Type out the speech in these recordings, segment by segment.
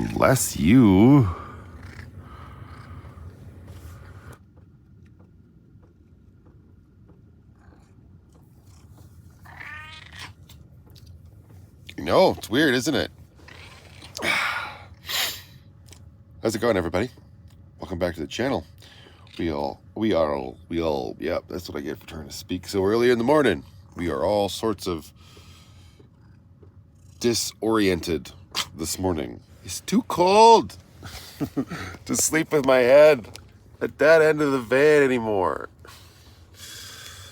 Bless you. No, it's weird, isn't it? How's it going, everybody? Welcome back to the channel. Yeah, that's what I get for trying to speak so early in the morning. We are all sorts of disoriented this morning. It's too cold to sleep with my head at that end of the van anymore.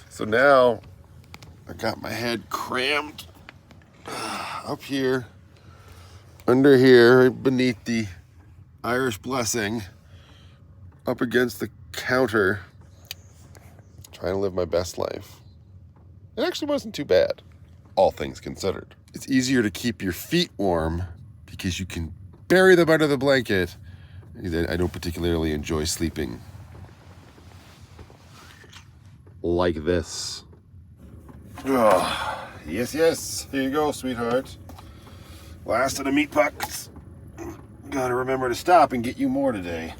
So now I got my head crammed up here, under here, right beneath the Irish blessing, up against the counter, trying to live my best life. It actually wasn't too bad, all things considered. It's easier to keep your feet warm because you can bury them under the blanket. I don't particularly enjoy sleeping like this. Oh, yes. Here you go, sweetheart. Last of the meat pucks. Gotta remember to stop and get you more today.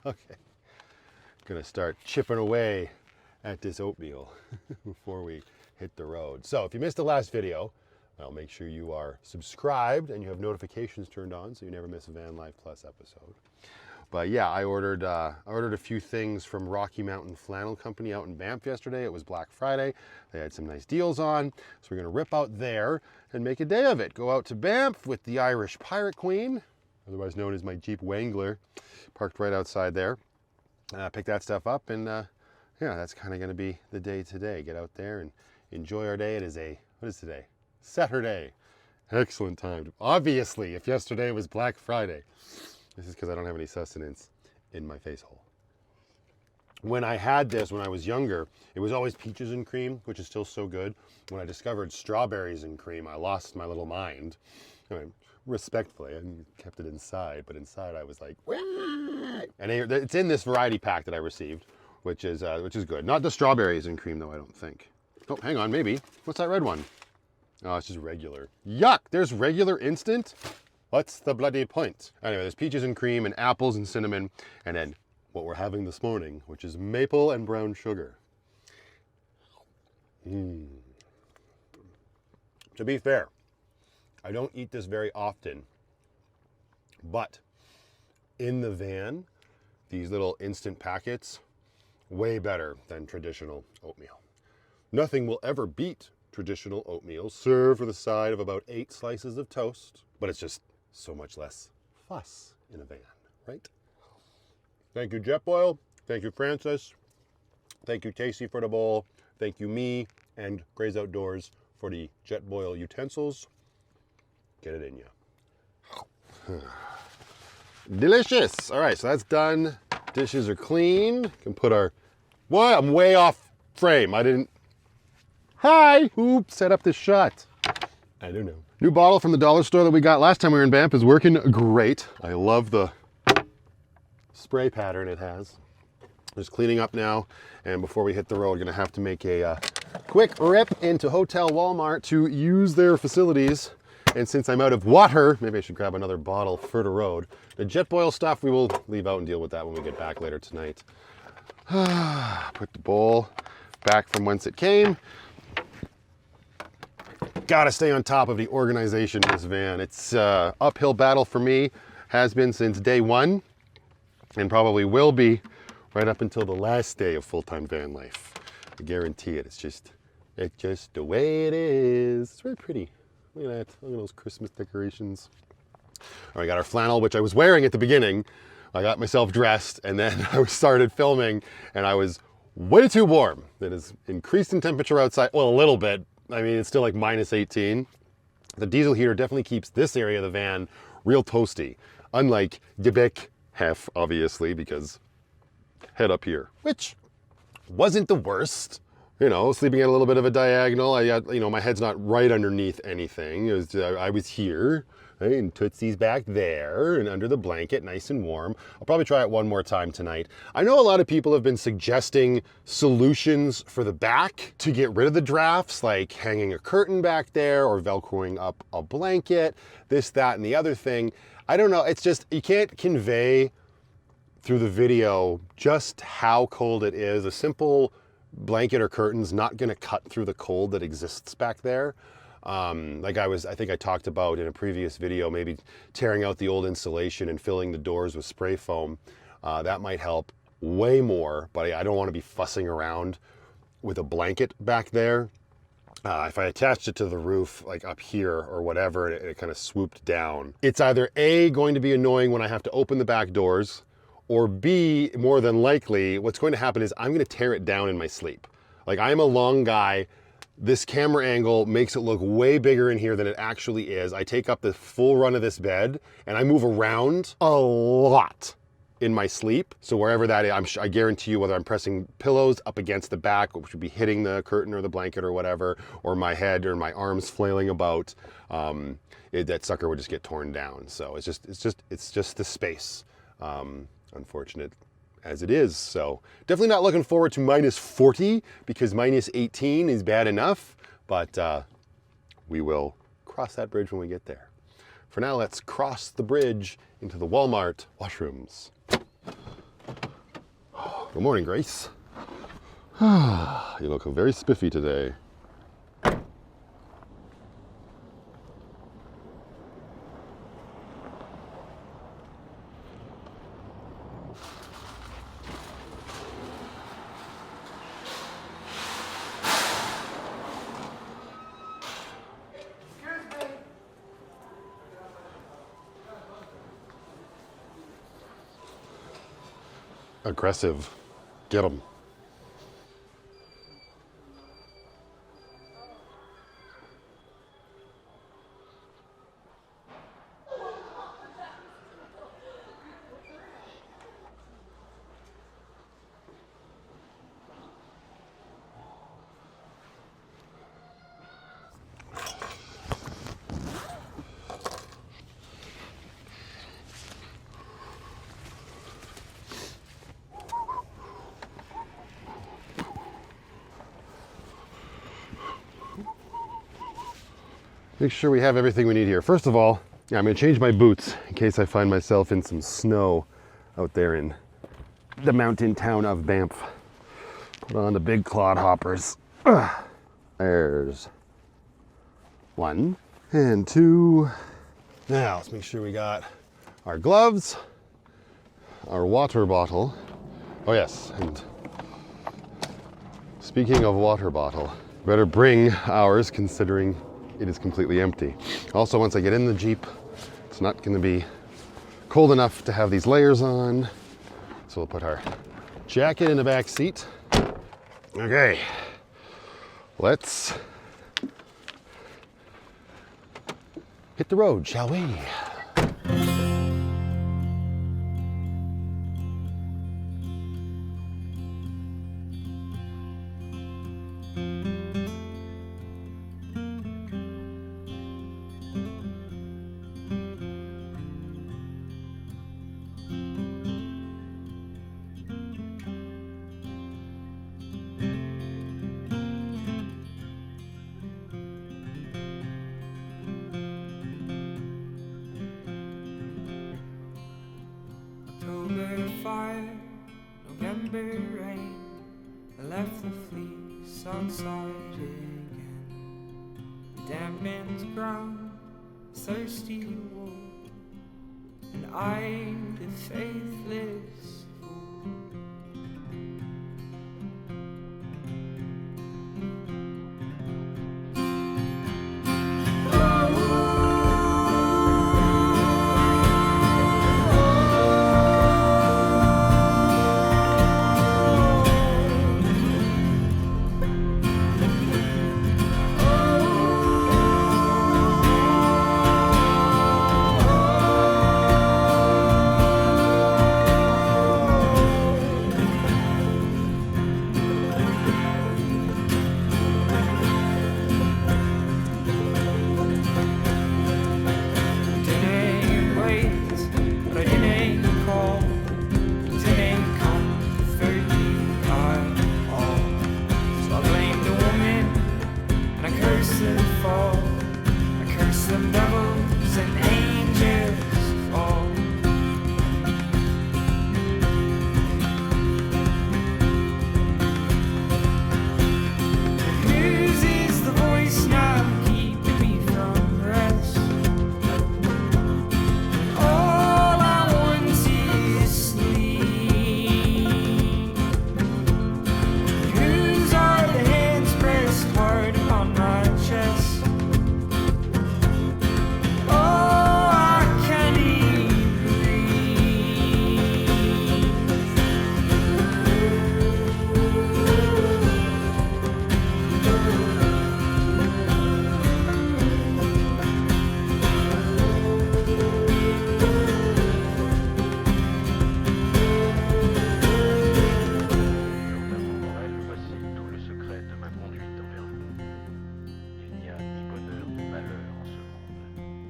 Okay, gonna start chipping away at this oatmeal before we hit the road. So if you missed the last video, well, make sure you are subscribed and you have notifications turned on so you never miss a Van Life Plus episode. But yeah, I ordered a few things from Rocky Mountain Flannel Company out in Banff yesterday. It was Black Friday. They had some nice deals on. So we're gonna rip out there and make a day of it. Go out to Banff with the Irish Pirate Queen. otherwise known as my Jeep Wrangler, parked right outside there. Pick that stuff up, and yeah, that's kind of going to be the day today. Get out there and enjoy our day. It is what is today? Saturday. Excellent time. Obviously, if yesterday was Black Friday. This is because I don't have any sustenance in my face hole. When I had this when I was younger, it was always peaches and cream, which is still so good. When I discovered strawberries and cream, I lost my little mind. I mean, respectfully, I kept it inside, but inside I was like, wah! And it's in this variety pack that I received, which is good. Not the strawberries and cream though, I don't think. Oh, hang on, maybe. What's that red one? Oh, it's just regular. Yuck! There's regular instant. What's the bloody point? Anyway, there's peaches and cream and apples and cinnamon, and then what we're having this morning, which is maple and brown sugar. To be fair, I don't eat this very often, but in the van, these little instant packets, way better than traditional oatmeal. Nothing will ever beat traditional oatmeal served with a side of about 8 slices of toast, but it's just so much less fuss in a van, right? Thank you, Jetboil. Thank you, Francis. Thank you, Tasty, for the bowl. Thank you, me and Craze Outdoors for the Jetboil utensils. Get it in you. Delicious. All right, so that's done. Dishes are clean. Can put our... What? I'm way off frame. I didn't... Hi! Who set up this shot? I don't know. New bottle from the dollar store that we got last time we were in Banff is working great. I love the spray pattern it has. Just cleaning up now, and before we hit the road, gonna have to make a quick rip into Hotel Walmart to use their facilities. And since I'm out of water, maybe I should grab another bottle for the road. The Jetboil stuff, we will leave out and deal with that when we get back later tonight. Put the bowl back from whence it came. Gotta stay on top of the organization in this van. It's an uphill battle for me, has been since day one, and probably will be right up until the last day of full-time van life. I guarantee it. It's just the way it is. It's very pretty. Look at that. Look at those Christmas decorations. All right, got our flannel, which I was wearing at the beginning. I got myself dressed, and then I started filming, and I was way too warm. It has increased in temperature outside, well, a little bit. I mean, it's still like minus 18. The diesel heater definitely keeps this area of the van real toasty. Unlike the back half, obviously, because head up here, which wasn't the worst. You know, sleeping at a little bit of a diagonal. I got, you know, my head's not right underneath anything. It was, I was here, right, and Tootsie's back there, and under the blanket, nice and warm. I'll probably try it one more time tonight. I know a lot of people have been suggesting solutions for the back to get rid of the drafts, like hanging a curtain back there or Velcroing up a blanket, this, that, and the other thing. I don't know. It's just, you can't convey through the video just how cold it is. A simple blanket or curtain's not going to cut through the cold that exists back there. Like I think I talked about in a previous video, maybe tearing out the old insulation and filling the doors with spray foam. That might help way more, but I don't want to be fussing around with a blanket back there. If I attached it to the roof, like up here or whatever, and it kind of swooped down, it's either A, going to be annoying when I have to open the back doors, or B, more than likely, what's going to happen is I'm going to tear it down in my sleep. Like, I'm a long guy. This camera angle makes it look way bigger in here than it actually is. I take up the full run of this bed, and I move around a lot in my sleep. So wherever that is, I guarantee you, whether I'm pressing pillows up against the back, which would be hitting the curtain or the blanket or whatever, or my head or my arms flailing about, that sucker would just get torn down. So it's just the space. Unfortunate as it is. So definitely not looking forward to minus 40, because minus 18 is bad enough, but we will cross that bridge when we get there. For now, let's cross the bridge into the Walmart washrooms. Good morning, Grace. You look very spiffy today. aggressive. Get them. Make sure we have everything we need here. First of all, I'm gonna change my boots in case I find myself in some snow out there in the mountain town of Banff. Put on the big clod hoppers. There's 1 and 2. Now let's make sure we got our gloves, our water bottle. Oh yes, and speaking of water bottle, better bring ours considering it is completely empty. Also, once I get in the Jeep, it's not gonna be cold enough to have these layers on. So we'll put our jacket in the back seat. Okay, let's hit the road, shall we? October fire, November rain, I left the fleece outside again. The dampened ground, thirsty wool, and I, the faithless fool.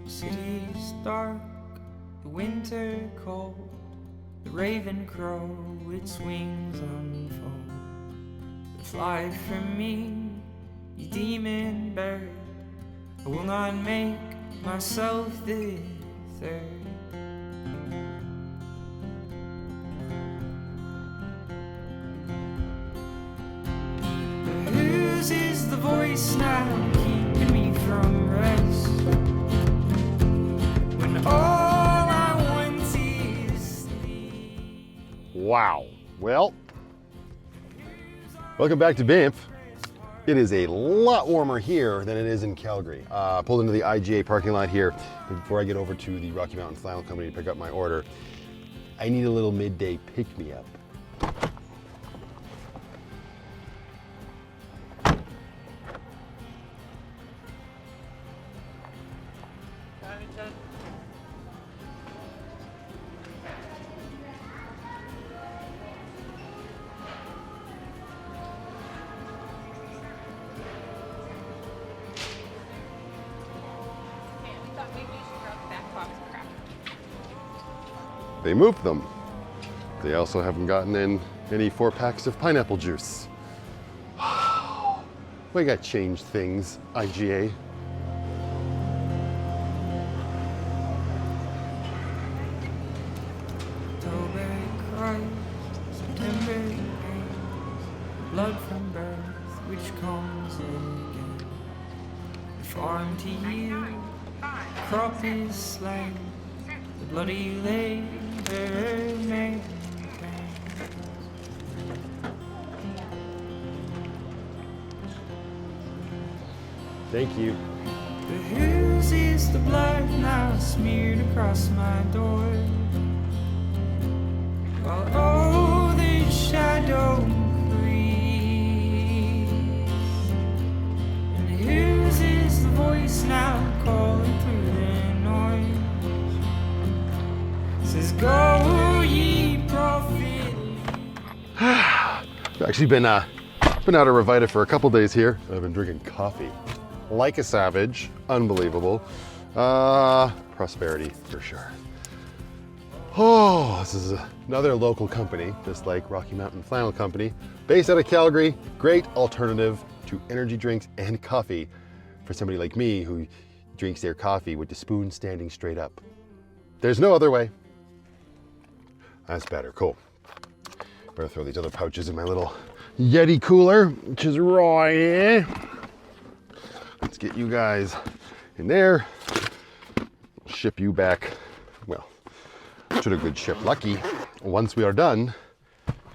City's dark, the winter cold, the raven crow its wings unfold. Fly from me, you demon bird, I will not make myself the third. But whose is the voice now keeping me from rest? All I want is sleep. Wow. Well, welcome back to Banff. It is a lot warmer here than it is in Calgary. Pulled into the IGA parking lot here before I get over to the Rocky Mountain Flannel Company to pick up my order. I need a little midday pick-me-up. They moved them. They also haven't gotten in any 4-packs of pineapple juice. We got changed things, IGA. October cries, September rains, blood from birth which comes again. The farm to yield, crop is slain, the bloody labor maintains. Thank you. The whose is the blood now smeared across my door? While oh, the shadow creeps, and whose is the voice now calling through the noise? Says, go ye prophet. I've actually been out of Revita for a couple days here. I've been drinking coffee like a savage. Unbelievable. Prosperity for sure. Oh, this is another local company, just like Rocky Mountain Flannel Company, based out of Calgary. Great alternative to energy drinks and coffee for somebody like me who drinks their coffee with the spoon standing straight up. There's no other way. That's better. Cool. Better throw these other pouches in my little Yeti cooler, which is right here. Let's get you guys in there. Ship you back, well, to the good ship Lucky once we are done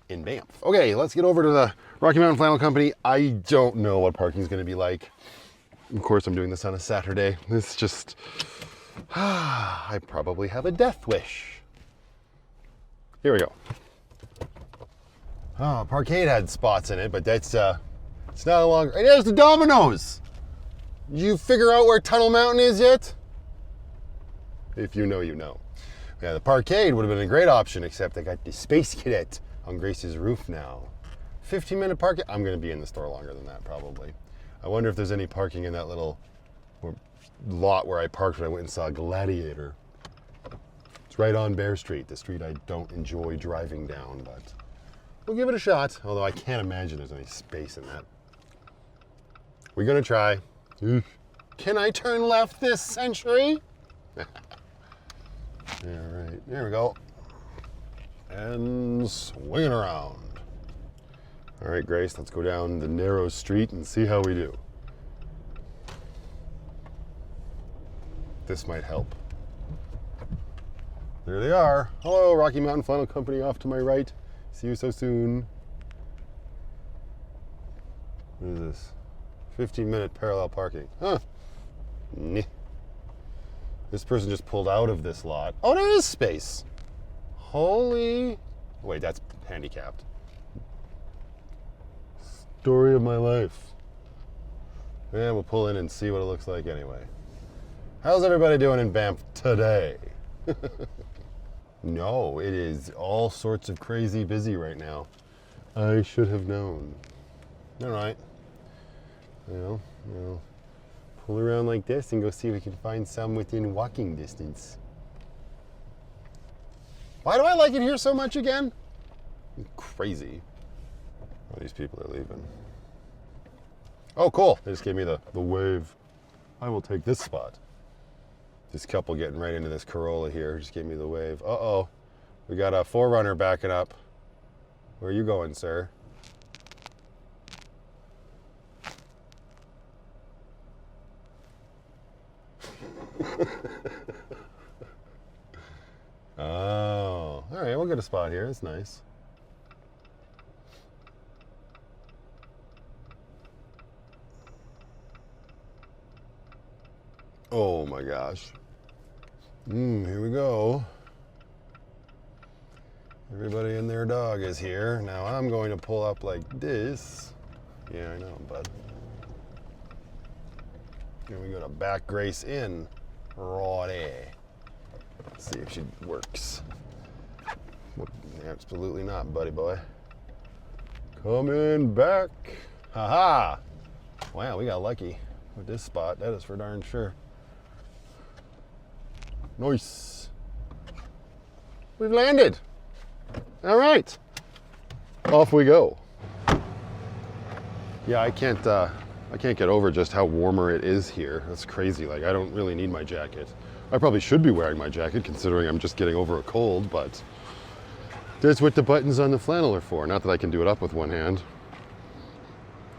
in Banff. Okay, let's get over to the Rocky Mountain Flannel Company. I don't know what parking is going to be like. Of course, I'm doing this on a Saturday. It's just, I probably have a death wish. Here we go. Oh, Parkade had spots in it, but that's, it's no longer, hey, there's the Domino's. Did you figure out where Tunnel Mountain is yet? If you know, you know. Yeah, the Parkade would have been a great option, except I got the Space Cadet on Grace's roof now. 15-minute parking. I'm going to be in the store longer than that, probably. I wonder if there's any parking in that little lot where I parked when I went and saw Gladiator. It's right on Bear Street, the street I don't enjoy driving down, but we'll give it a shot, although I can't imagine there's any space in that. We're going to try. Can I turn left this century? All right, there we go. And swinging around. All right, Grace, let's go down the narrow street and see how we do. This might help. There they are. Hello, Rocky Mountain Flannel Company off to my right. See you so soon. What is this? 15-minute parallel parking. Huh. Nah. This person just pulled out of this lot. Oh, there is space. Holy. Wait, that's handicapped. Story of my life. Yeah, we'll pull in and see what it looks like anyway. How's everybody doing in Banff today? No, it is all sorts of crazy busy right now. I should have known. All right. Well, pull around like this and go see if we can find some within walking distance. Why do I like it here so much again? Crazy. Oh, these people are leaving. Oh, cool. They just gave me the wave. I will take this spot. This couple getting right into this Corolla here just gave me the wave. Uh-oh. We got a 4Runner backing up. Where are you going, sir? Oh, all right, we'll get a spot here. It's nice. Oh my gosh. Here we go. Everybody and their dog is here. Now I'm going to pull up like this. Yeah, I know, bud. And we go to back Grace in. Righty. Let's see if she works. Absolutely not, buddy boy. Coming back. Haha. Wow, we got lucky with this spot. That is for darn sure. Nice. We've landed. All right. Off we go. Yeah, I can't get over just how warmer it is here. That's crazy. Like, I don't really need my jacket. I probably should be wearing my jacket considering I'm just getting over a cold, but that's what the buttons on the flannel are for. Not that I can do it up with one hand.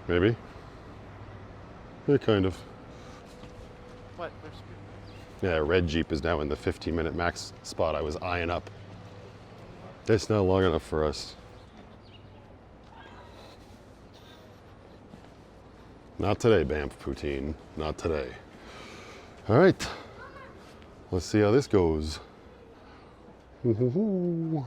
Maybe. Yeah, kind of. What? Yeah, red Jeep is now in the 15-minute max spot I was eyeing up. It's not long enough for us. Not today, Banff Poutine. Not today. All right. Let's see how this goes. Ooh.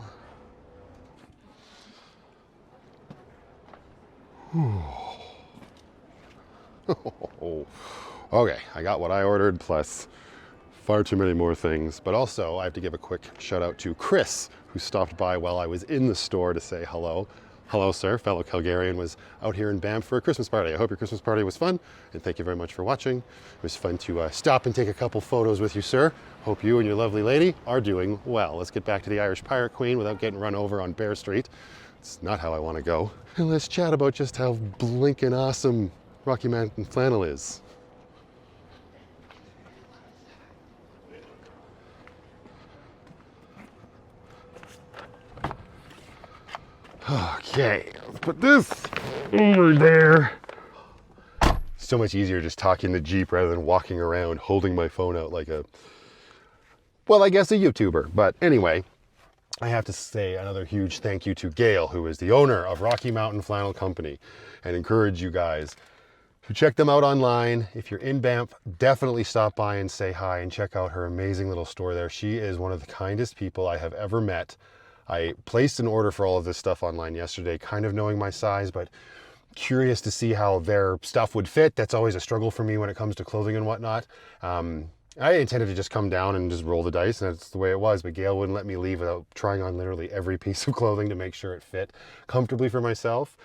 Okay, I got what I ordered plus far too many more things. But also, I have to give a quick shout out to Chris, who stopped by while I was in the store to say hello. Hello, sir. Fellow Calgarian was out here in Banff for a Christmas party. I hope your Christmas party was fun, and thank you very much for watching. It was fun to stop and take a couple photos with you, sir. Hope you and your lovely lady are doing well. Let's get back to the Irish Pirate Queen without getting run over on Bear Street. It's not how I want to go. And let's chat about just how blinking awesome Rocky Mountain flannel is. Okay, let's put this over there. So much easier just talking the Jeep rather than walking around holding my phone out like a, well, I guess a YouTuber. But anyway, I have to say another huge thank you to Gail, who is the owner of Rocky Mountain Flannel Company, and encourage you guys to check them out online. If you're in Banff, definitely stop by and say hi and check out her amazing little store there. She is one of the kindest people I have ever met. I placed an order for all of this stuff online yesterday, kind of knowing my size, but curious to see how their stuff would fit. That's always a struggle for me when it comes to clothing and whatnot. I intended to just come down and just roll the dice, and that's the way it was, but Gail wouldn't let me leave without trying on literally every piece of clothing to make sure it fit comfortably for myself.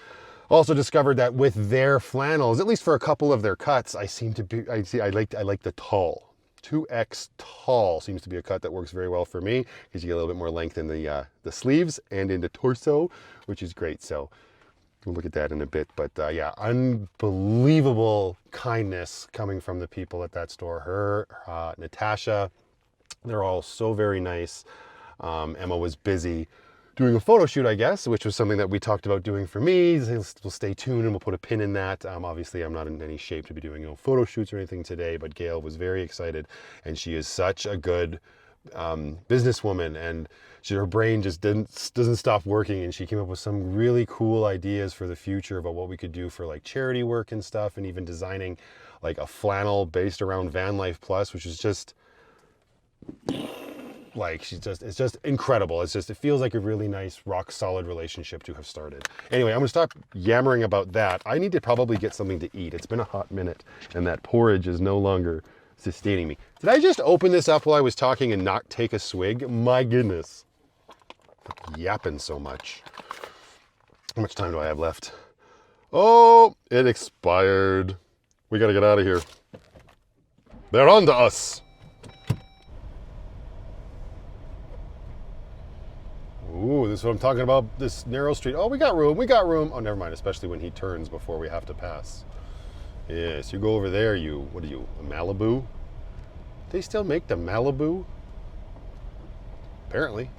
Also discovered that with their flannels, at least for a couple of their cuts, I like the tall. 2X tall seems to be a cut that works very well for me because you get a little bit more length in the sleeves and in the torso, which is great. So we'll look at that in a bit. But yeah, unbelievable kindness coming from the people at that store. Her, Natasha, they're all so very nice. Emma was busy doing a photo shoot, I guess, which was something that we talked about doing for me. We'll stay tuned and we'll put a pin in that. Obviously, I'm not in any shape to be doing photo shoots or anything today, but Gail was very excited, and she is such a good businesswoman, and her brain just doesn't stop working, and she came up with some really cool ideas for the future about what we could do for like charity work and stuff, and even designing like a flannel based around Van Life Plus, which is just like, it's just incredible. It feels like a really nice, rock solid relationship to have started. Anyway, I'm gonna stop yammering about that. I need to probably get something to eat. It's been a hot minute, and that porridge is no longer sustaining me. Did I just open this up while I was talking and not take a swig? My goodness. Yapping so much. How much time do I have left? Oh, it expired. We gotta get out of here. They're on to us. Ooh, this is what I'm talking about, this narrow street. Oh, we got room. Oh, never mind, especially when he turns before we have to pass. Yes, you go over there, what are you, a Malibu? They still make the Malibu? Apparently.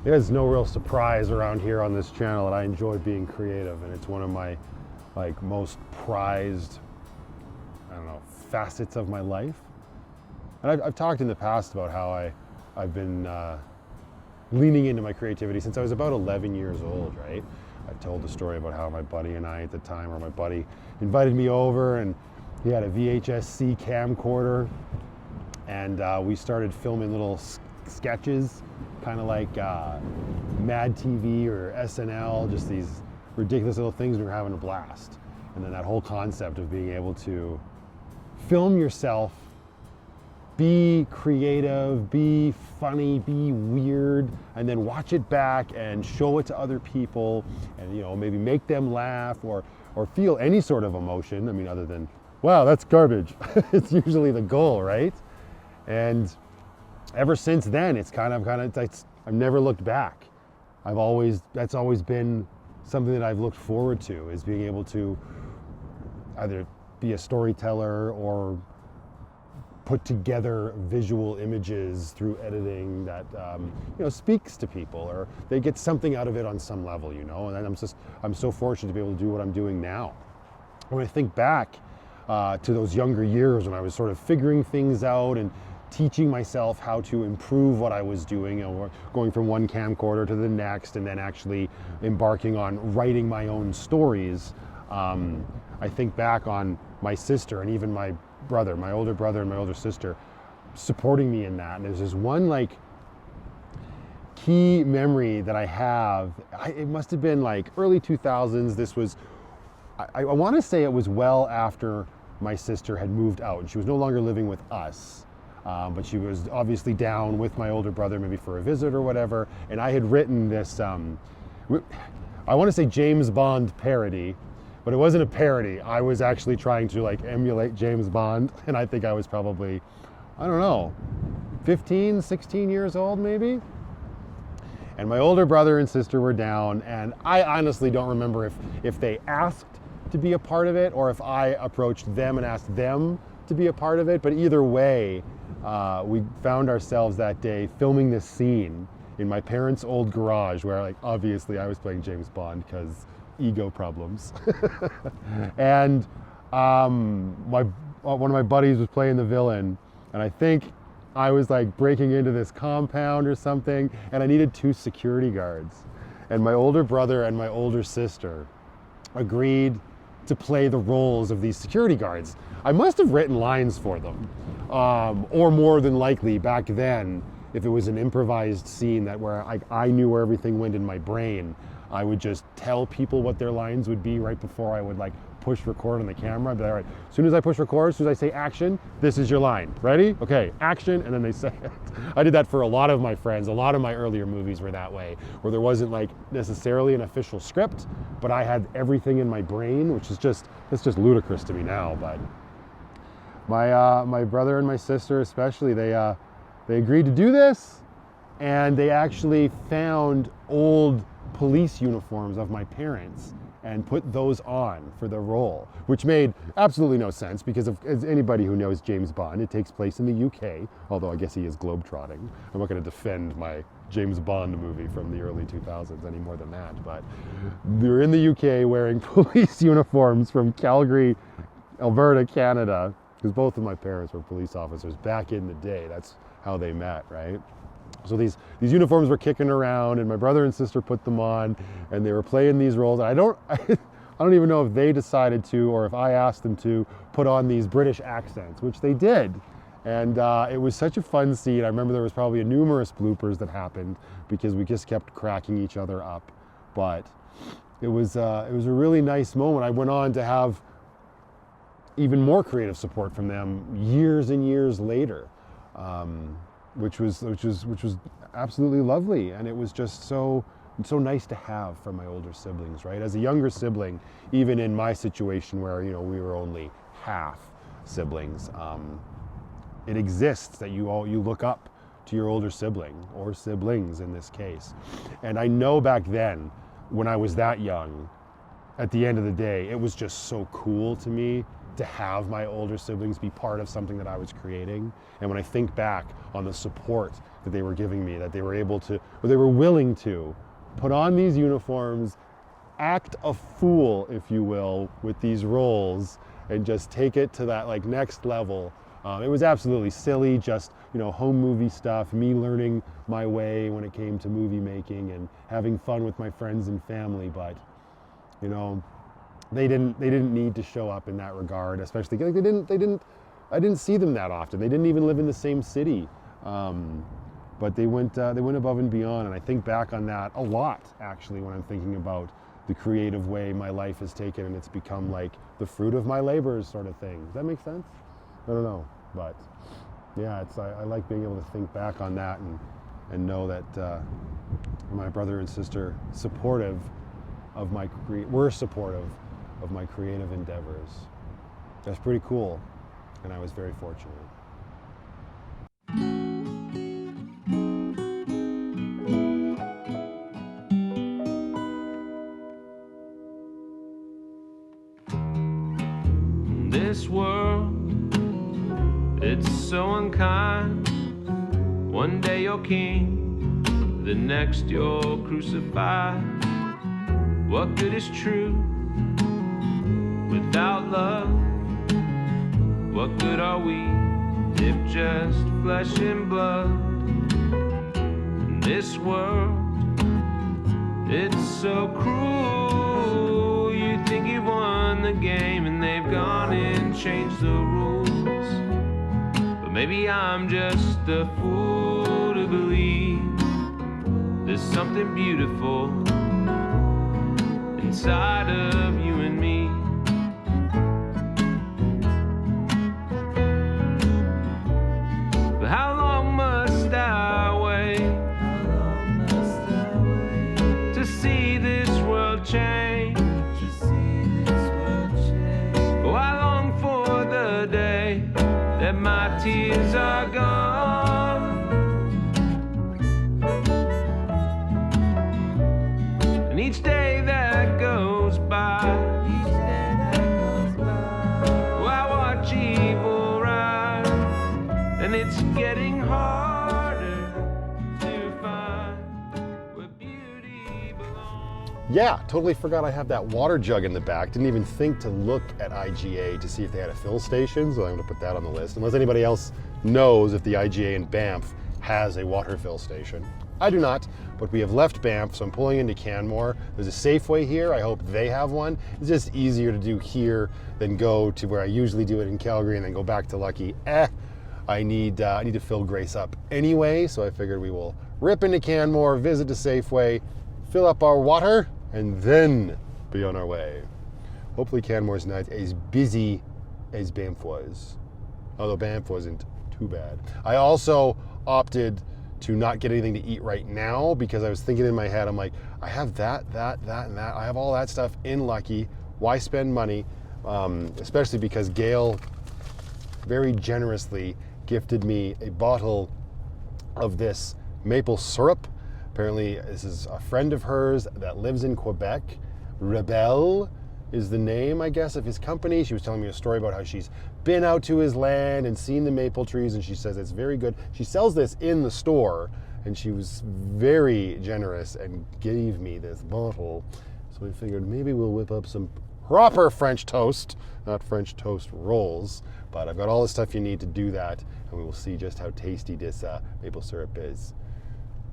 there's no real surprise around here on this channel that I enjoy being creative, and it's one of my like most prized, I don't know, facets of my life. And I've talked in the past about how I've been leaning into my creativity since I was about 11 years old, right? I've told the story about how my buddy and I at the time, or my buddy invited me over, and he had a VHS-C camcorder, and we started filming little sketches, kind of like Mad TV or SNL, just these ridiculous little things, and we were having a blast. And then that whole concept of being able to film yourself, be creative, be funny, be weird, and then watch it back and show it to other people, and maybe make them laugh or feel any sort of emotion. I mean, other than, wow, that's garbage. It's usually the goal, right? And ever since then, it's I've never looked back. That's always been something that I've looked forward to, is being able to either be a storyteller or put together visual images through editing that speaks to people, or they get something out of it on some level, and I'm so fortunate to be able to do what I'm doing now. When I think back to those younger years when I was sort of figuring things out and teaching myself how to improve what I was doing, going from one camcorder to the next, and then actually embarking on writing my own stories, I think back on my sister and even my brother, my older brother and my older sister, supporting me in that. And there's this one key memory that I have. It must have been like early 2000s. This was, I want to say it was well after my sister had moved out, and she was no longer living with us. But she was obviously down with my older brother, maybe for a visit or whatever. And I had written this, I want to say James Bond parody, but it wasn't a parody. I was actually trying to emulate James Bond. And I think I was probably, I don't know, 15, 16 years old maybe. And my older brother and sister were down, and I honestly don't remember if they asked to be a part of it or if I approached them and asked them to be a part of it. But either way, we found ourselves that day filming this scene in my parents' old garage where obviously I was playing James Bond because ego problems. And one of my buddies was playing the villain, and I think I was breaking into this compound or something, and I needed 2 security guards. And my older brother and my older sister agreed to play the roles of these security guards. I must have written lines for them, or more than likely back then, if it was an improvised scene where I knew where everything went in my brain, I would just tell people what their lines would be right before I would push record on the camera. I'd be like, all right, as soon as I push record, as soon as I say action, this is your line. Ready? Okay, action, and then they say it. I did that for a lot of my friends. A lot of my earlier movies were that way, where there wasn't necessarily an official script, but I had everything in my brain, which is it's just ludicrous to me now. But my brother and my sister especially, they agreed to do this, and they actually found old police uniforms of my parents and put those on for the role, which made absolutely no sense because as anybody who knows James Bond, it takes place in the UK, although I guess he is globetrotting. I'm not going to defend my James Bond movie from the early 2000s any more than that, but they're in the UK wearing police uniforms from Calgary, Alberta, Canada, because both of my parents were police officers back in the day. That's how they met, right? So these uniforms were kicking around, and my brother and sister put them on, and they were playing these roles. And I don't even know if they decided to or if I asked them to put on these British accents, which they did. And it was such a fun scene. I remember there was probably numerous bloopers that happened because we just kept cracking each other up. But it was a really nice moment. I went on to have even more creative support from them years and years later. Which was absolutely lovely, and it was just so nice to have from my older siblings, right? As a younger sibling, even in my situation where we were only half siblings, it exists that you look up to your older sibling or siblings in this case. And I know back then, when I was that young, at the end of the day, it was just so cool to me to have my older siblings be part of something that I was creating. And when I think back on the support that they were giving me, that they were able to, or they were willing to, put on these uniforms, act a fool, if you will, with these roles, and just take it to that like next level. It was absolutely silly, just, you know, home movie stuff, me learning my way when it came to movie making and having fun with my friends and family. But, you know, they didn't need to show up in that regard, especially like I didn't see them that often. They didn't even live in the same city. But they went above and beyond, and I think back on that a lot, actually, when I'm thinking about the creative way my life has taken, and it's become like the fruit of my labors sort of thing. Does that make sense? I don't know, but yeah, I like being able to think back on that and know that my brother and sister were supportive of my creative endeavors. That's pretty cool, and I was very fortunate. This world, it's so unkind. One day you're king, the next you're crucified. What good is truth without love? What good are we if just flesh and blood? This world, it's so cruel. You think you won the game and they've gone and changed the rules. But maybe I'm just a fool to believe there's something beautiful inside of you and me. But how long must I wait to see this world change? Oh, I long for the day that my tears are gone, and each day that goes by, oh, I watch evil rise, and it's getting harder to find where beauty belongs. Yeah, totally forgot I have that water jug in the back. Didn't even think to look at IGA to see if they had a fill station, so I'm gonna put that on the list. Unless anybody else knows if the IGA in Banff has a water fill station. I do not, but we have left Banff, so I'm pulling into Canmore. There's a Safeway here, I hope they have one. It's just easier to do here than go to where I usually do it in Calgary and then go back to Lucky. I need to fill Grace up anyway, so I figured we will rip into Canmore, visit the Safeway, fill up our water, and then be on our way. Hopefully Canmore's not as busy as Banff was, although Banff wasn't too bad. I also opted to not get anything to eat right now because I was thinking in my head, I'm like, I have that, and that. I have all that stuff in Lucky. Why spend money? Especially because Gail very generously gifted me a bottle of this maple syrup. Apparently, this is a friend of hers that lives in Quebec. Rebelle is the name, I guess, of his company. She was telling me a story about how she's been out to his land and seen the maple trees, and she says it's very good. She sells this in the store, and she was very generous and gave me this bottle. So we figured maybe we'll whip up some proper French toast, not French toast rolls, but I've got all the stuff you need to do that, and we will see just how tasty this maple syrup is.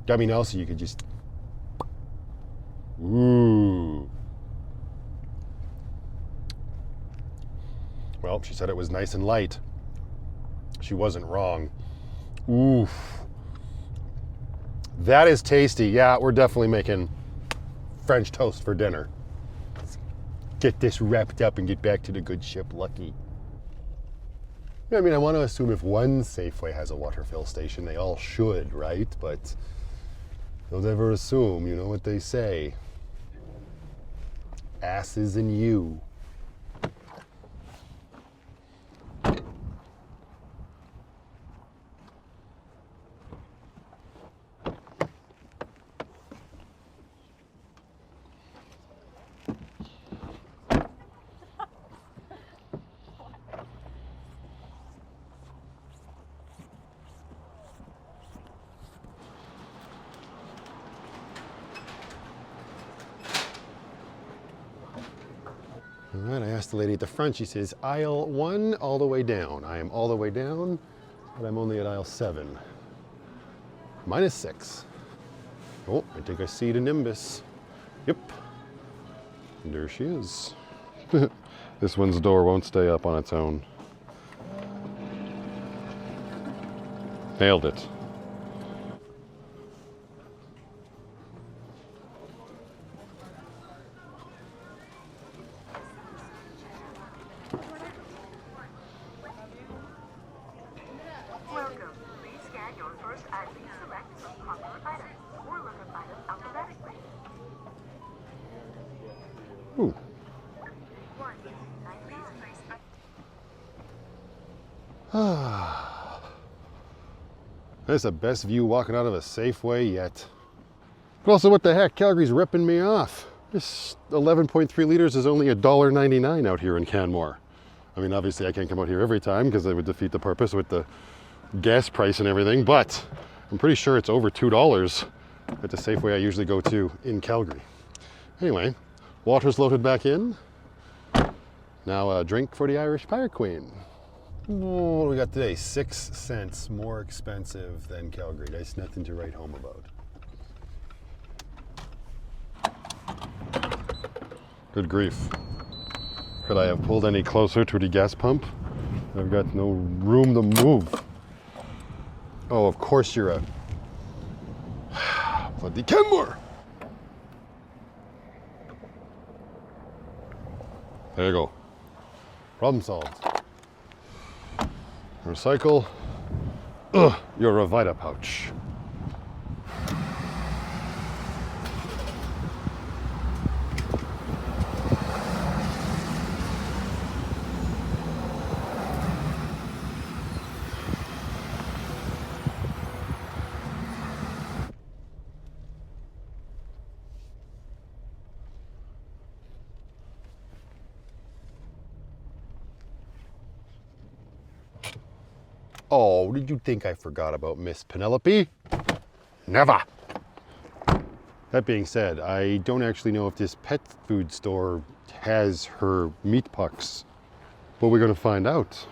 Got me now so you could just, ooh. Well, she said it was nice and light. She wasn't wrong. Oof. That is tasty. Yeah, we're definitely making French toast for dinner. Let's get this wrapped up and get back to the good ship Lucky. I mean, I want to assume if one Safeway has a water fill station, they all should, right? But don't ever assume, you know what they say. Asses and you. right, I asked the lady at the front, she says, aisle 1 all the way down. I am all the way down, but I'm only at aisle 7. -6. Oh, I think I see the Nimbus. Yep. And there she is. This one's door won't stay up on its own. Nailed it. Welcome. Please scan your first ID select from popular items or look up items alphabetically. Ooh. 199. That's the best view walking out of a Safeway yet. But also, what the heck? Calgary's ripping me off. This 11.3 liters is only $1.99 out here in Canmore. I mean, obviously I can't come out here every time because it would defeat the purpose with the gas price and everything, but I'm pretty sure it's over $2 at the Safeway I usually go to in Calgary. Anyway, water's loaded back in. Now a drink for the Irish Pirate Queen. Oh, what do we got today? 6 cents more expensive than Calgary. That's nothing to write home about. Good grief. Could I have pulled any closer to the gas pump? I've got no room to move. Oh, of course you're a bloody Kenmore. There you go. Problem solved. Recycle. Ugh, your Revita pouch. Oh, did you think I forgot about Miss Penelope? Never. That being said, I don't actually know if this pet food store has her meat pucks, but we're gonna find out.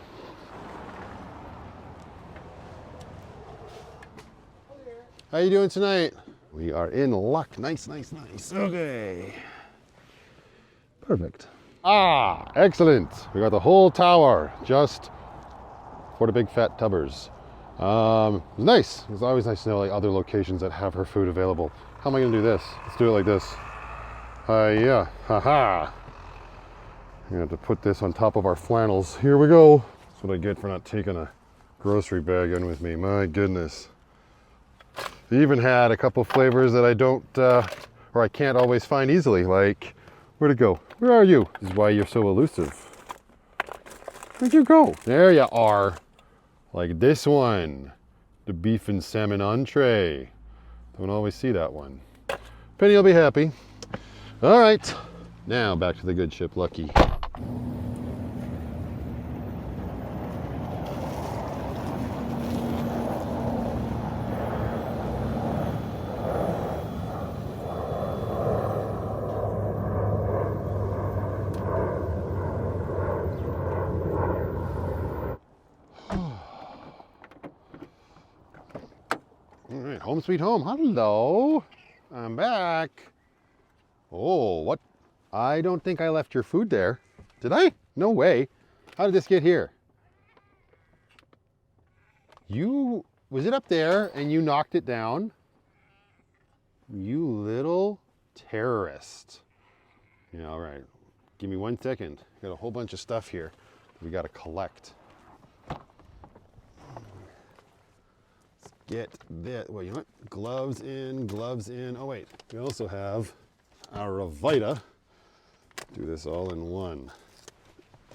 How you doing tonight? We are in luck. Nice, nice, nice. Okay. Perfect. Ah, excellent. We got the whole tower just for the big fat tubbers. It was nice. It's always nice to know like other locations that have her food available. How am I gonna do this? Let's do it like this. Yeah, haha. I'm gonna have to put this on top of our flannels. Here we go. That's what I get for not taking a grocery bag in with me. My goodness. They even had a couple flavors that I don't, or I can't always find easily. Like, where'd it go? Where are you? This is why you're so elusive. Where'd you go? There you are. Like this one, the beef and salmon entree. Don't always see that one. Penny will be happy. All right, now back to the good ship, Lucky. All right, home sweet home. Hello, I'm back. Oh, what? I don't think I left your food there. Did I? No way. How did this get here? Was it up there and you knocked it down? You little terrorist. Yeah, all right. Give me 1 second. Got a whole bunch of stuff here we got to collect. Get this. Well, you know what? Gloves in, gloves in. Oh, wait. We also have our Revita. Do this all in one.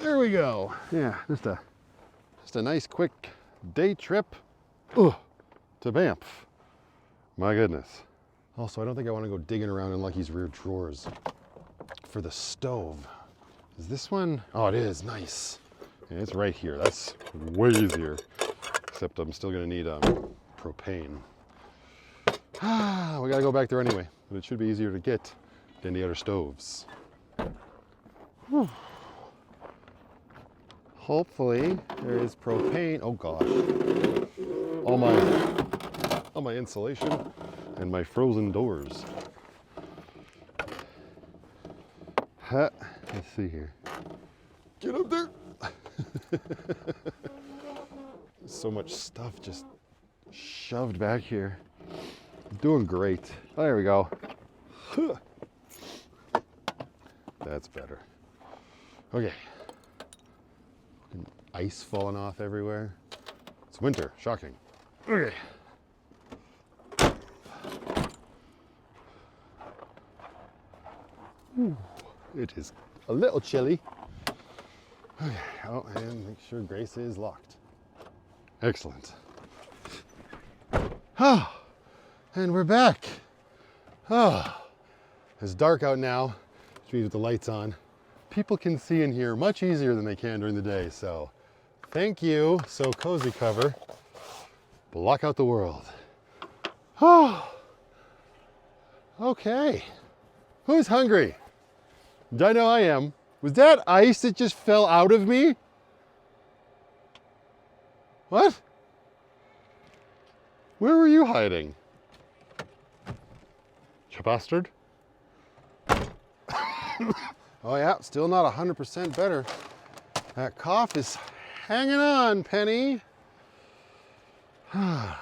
There we go. Yeah, just a nice quick day trip to Banff. My goodness. Also, I don't think I want to go digging around in Lucky's rear drawers for the stove. Is this one? Oh, it is. Nice. Yeah, it's right here. That's way easier. Except I'm still going to need propane. We gotta go back there anyway, but it should be easier to get than the other stoves. Whew. Hopefully there is propane. Oh gosh. All my insulation and my frozen doors. Huh. Let's see here. Get up there. So much stuff just shoved back here. I'm doing great. Oh, there we go. That's better. Okay. Ice falling off everywhere. It's winter. Shocking. Okay. Ooh, it is a little chilly. Okay. Oh, and make sure Grace is locked. Excellent. Oh, and we're back. Oh, it's dark out now, which means with the lights on, people can see in here much easier than they can during the day. So thank you, So Cozy Cover. Block out the world. Oh, okay. Who's hungry? I know I am. Was that ice that just fell out of me? What? Where were you hiding? You bastard. Oh yeah, still not 100% better. That cough is hanging on, Penny. All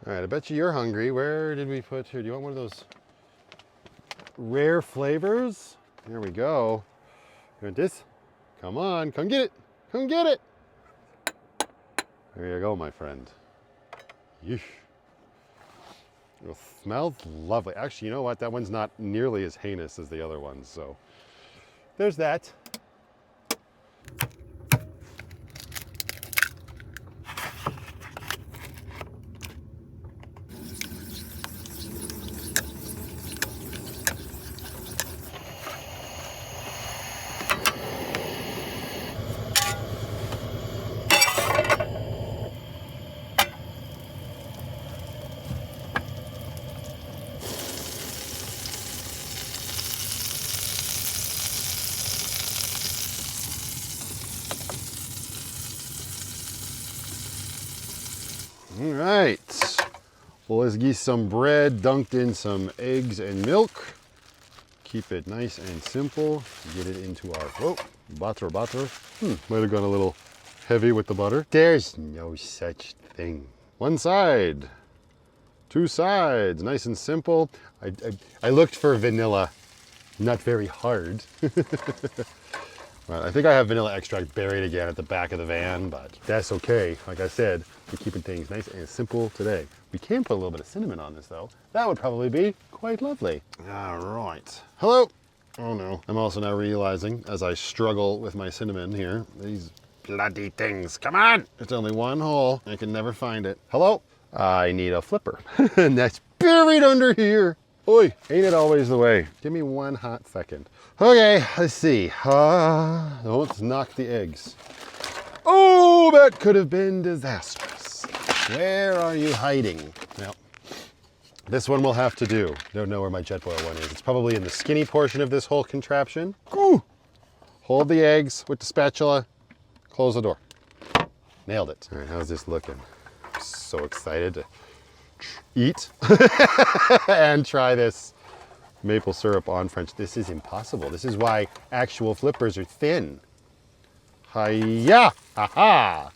right, I bet you're hungry. Where did we put here? Do you want one of those rare flavors? There we go. You want this? Come on, come get it. Come get it. There you go, my friend. Yeesh. It smells lovely. Actually, you know what? That one's not nearly as heinous as the other ones, so there's that. All right, well, let's get some bread dunked in some eggs and milk. Keep it nice and simple. Get it into our, butter. Might have gone a little heavy with the butter. There's no such thing. One side, two sides, nice and simple. I looked for vanilla, not very hard. Well, I think I have vanilla extract buried again at the back of the van, but that's okay. Like I said, we're keeping things nice and simple today. We can put a little bit of cinnamon on this though. That would probably be quite lovely. All right. Hello. Oh no. I'm also now realizing as I struggle with my cinnamon here, these bloody things. Come on. It's only one hole. I can never find it. Hello. I need a flipper. And that's buried under here. Oi, ain't it always the way? Give me one hot second. Okay, let's see. Don't knock the eggs. Oh, that could have been disastrous. Where are you hiding? Well, this one will have to do. Don't know where my Jetboil one is. It's probably in the skinny portion of this whole contraption. Ooh. Hold the eggs with the spatula. Close the door. Nailed it. All right, how's this looking? I'm so excited to eat and try this maple syrup on French. This is impossible. This is why actual flippers are thin. Hi-ya! Ha-ha!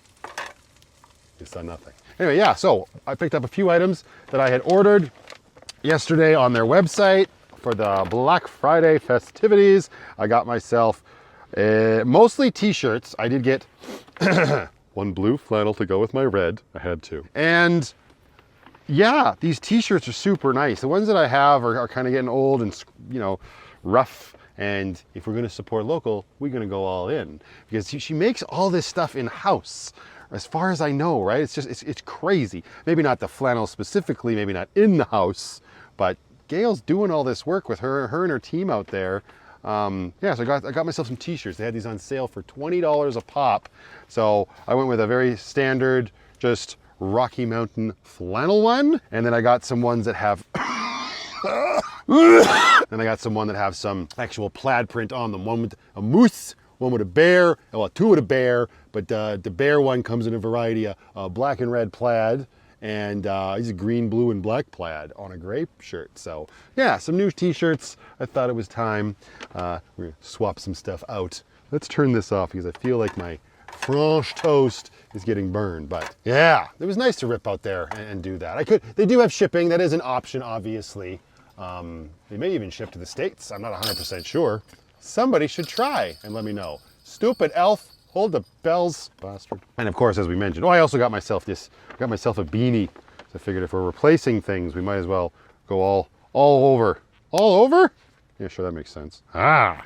You saw nothing. Anyway, yeah, so I picked up a few items that I had ordered yesterday on their website for the Black Friday festivities. I got myself mostly t-shirts. I did get one blue flannel to go with my red. I had to. And yeah, these t-shirts are super nice. The ones that I have are kind of getting old and, you know, rough. And if we're going to support local, we're going to go all in because she makes all this stuff in-house, as far as I know, right? It's just, it's crazy. Maybe not the flannel specifically, maybe not in the house, but Gail's doing all this work with her and her team out there. Yeah, so I got myself some t-shirts. They had these on sale for $20 a pop. So I went with a very standard, just Rocky Mountain flannel one. And then I got some ones that have, then I got some that have some actual plaid print on them. One with a moose one with a bear, well, two with a bear, but the bear one comes in a variety of black and red plaid, and he's a green, blue, and black plaid on a gray shirt. So yeah, some new t-shirts. I thought it was time. We're gonna swap some stuff out. Let's turn this off because I feel like my French toast is getting burned. But yeah, it was nice to rip out there and do that. They do have shipping. That is an option, obviously. They may even ship to the States. I'm not 100% sure. Somebody should try and let me know. Stupid elf, hold the bells, bastard. And of course, as we mentioned, I also got myself a beanie. So I figured if we're replacing things, we might as well go all over. All over? Yeah, sure, that makes sense.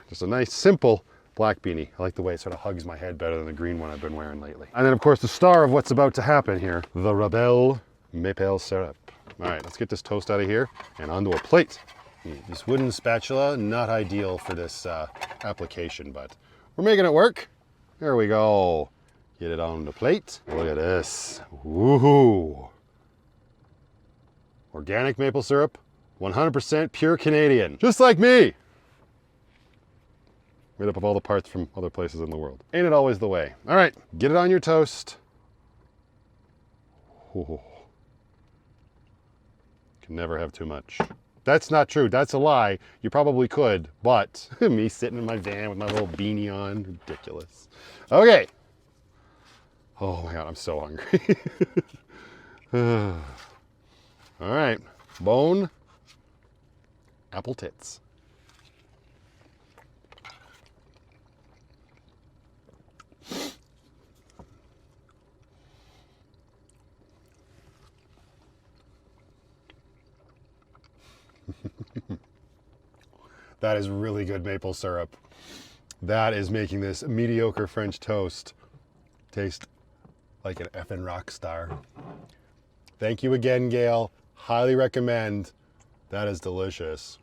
Just a nice, simple black beanie. I like the way it sort of hugs my head better than the green one I've been wearing lately. And then of course the star of what's about to happen here, the Rebelle maple syrup. All right, let's get this toast out of here and onto a plate. This wooden spatula, not ideal for this application, but we're making it work. There we go. Get it on the plate. Look at this. Woohoo. Organic maple syrup, 100% pure Canadian, just like me. Made up of all the parts from other places in the world. Ain't it always the way? All right, get it on your toast. Ooh. Can never have too much. That's not true, that's a lie. You probably could, but me sitting in my van with my little beanie on, ridiculous. Okay. Oh my God, I'm so hungry. All right, bone, apple tits. That is really good maple syrup. That is making this mediocre French toast taste like an effing rock star. Thank you again, Gail. Highly recommend. That is delicious.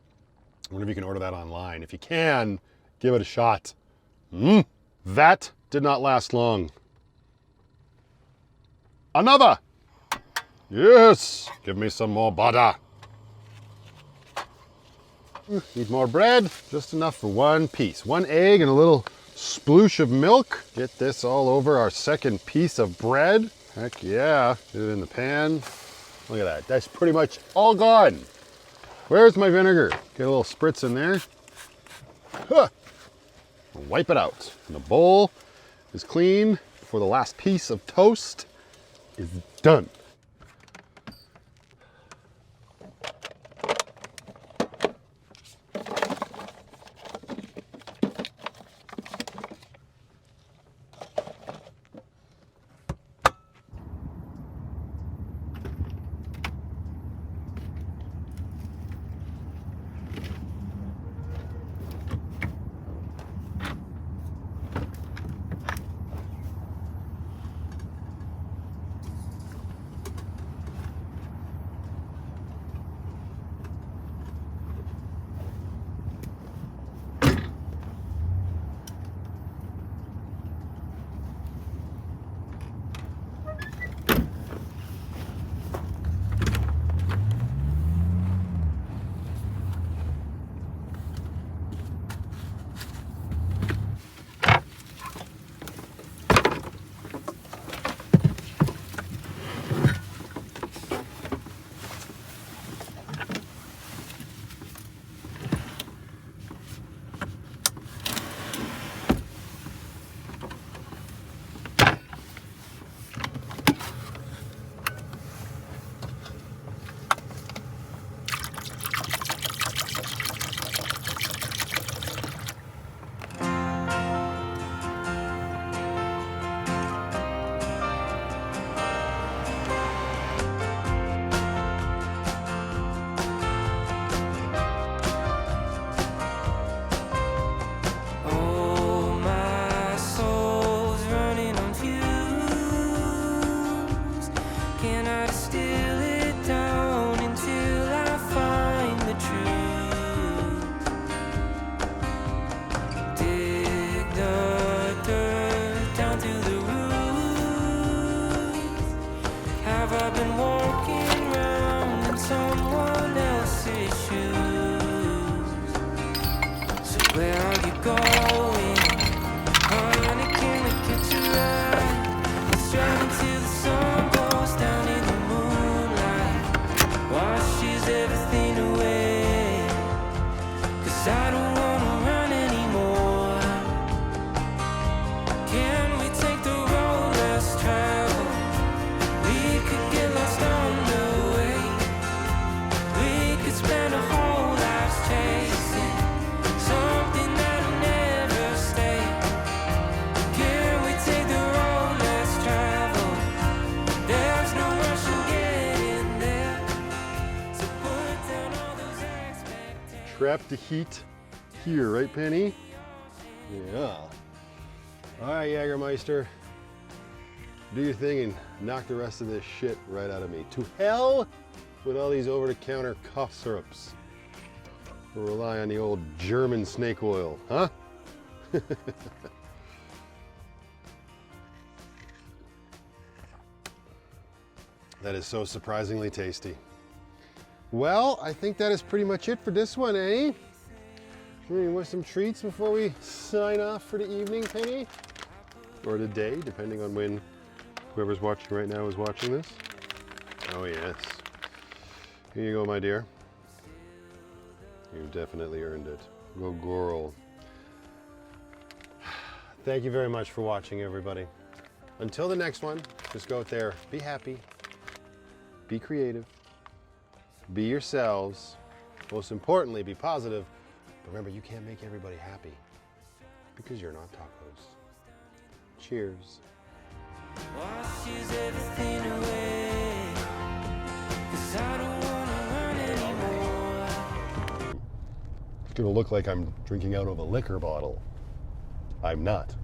I wonder if you can order that online. If you can, give it a shot. That did not last long. Another. Yes. Give me some more butter. Need more bread, just enough for one piece. One egg and a little sploosh of milk. Get this all over our second piece of bread. Heck yeah, get it in the pan. Look at that, that's pretty much all gone. Where's my vinegar? Get a little spritz in there. Huh. Wipe it out. And the bowl is clean before the last piece of toast is done. trap the heat here, right, Penny? Yeah. All right, Jägermeister. Do your thing and knock the rest of this shit right out of me. To hell with all these over-the-counter cough syrups. We'll rely on the old German snake oil, huh? That is so surprisingly tasty. Well, I think that is pretty much it for this one, eh? With some treats before we sign off for the evening, Penny? Or the day, depending on when whoever's watching right now is watching this. Oh yes. Here you go, my dear. You've definitely earned it. Go girl. Thank you very much for watching, everybody. Until the next one, just go out there, be happy, be creative, be yourselves. Most importantly, be positive. But remember, you can't make everybody happy because you're not tacos. Cheers. Washes everything away, 'cause I don't wanna run anymore. It's gonna look like I'm drinking out of a liquor bottle. I'm not.